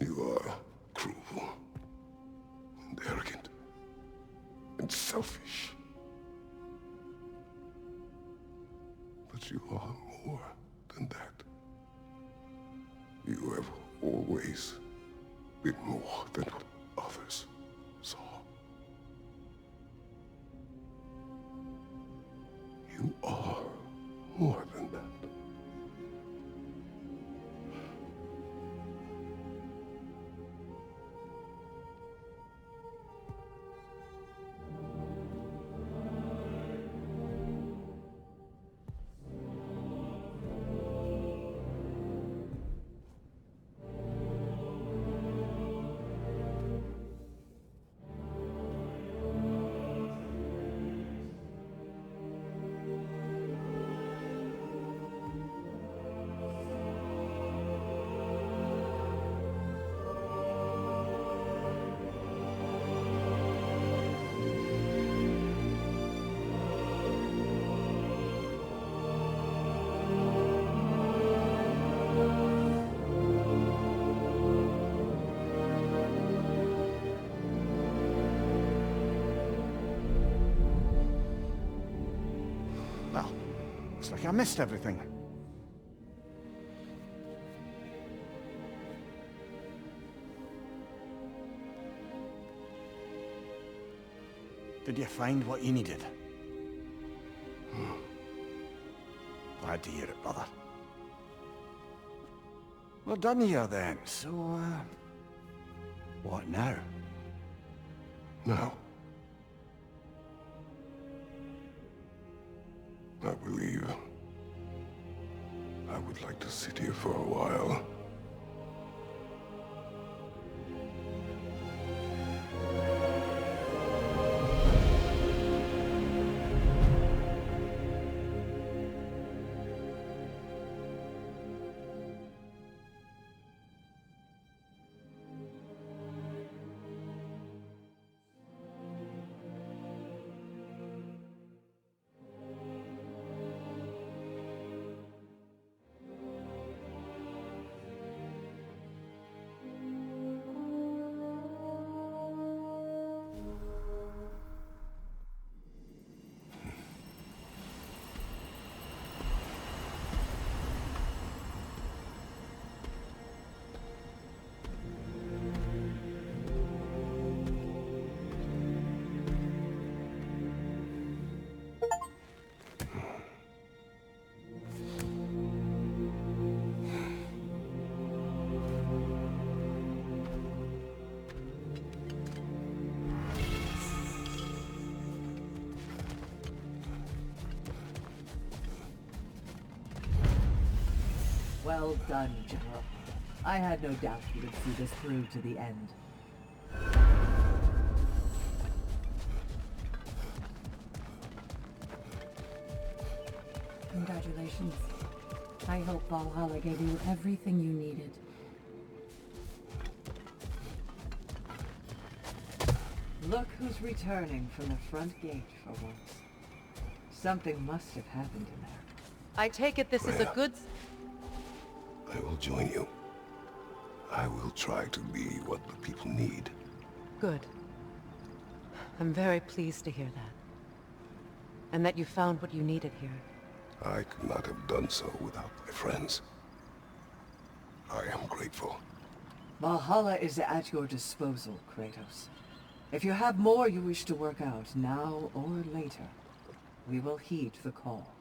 You are cruel and arrogant and selfish. But you are more than that. You have always been more than what others saw. You are more than that. Well, looks like I missed everything. Did you find what you needed? Glad to hear it, brother. We're done here then, so, what now? Now, I believe I would like to sit here for a while. Well done, General. I had no doubt you would see this through to the end. Congratulations. I hope Valhalla gave you everything you needed. Look who's returning from the front gate for once. Something must have happened in there. I take it this is a good... I will join you. I will try to be what the people need. Good. I'm very pleased to hear that. And that you found what you needed here. I could not have done so without my friends. I am grateful. Valhalla is at your disposal, Kratos. If you have more you wish to work out, now or later, we will heed the call.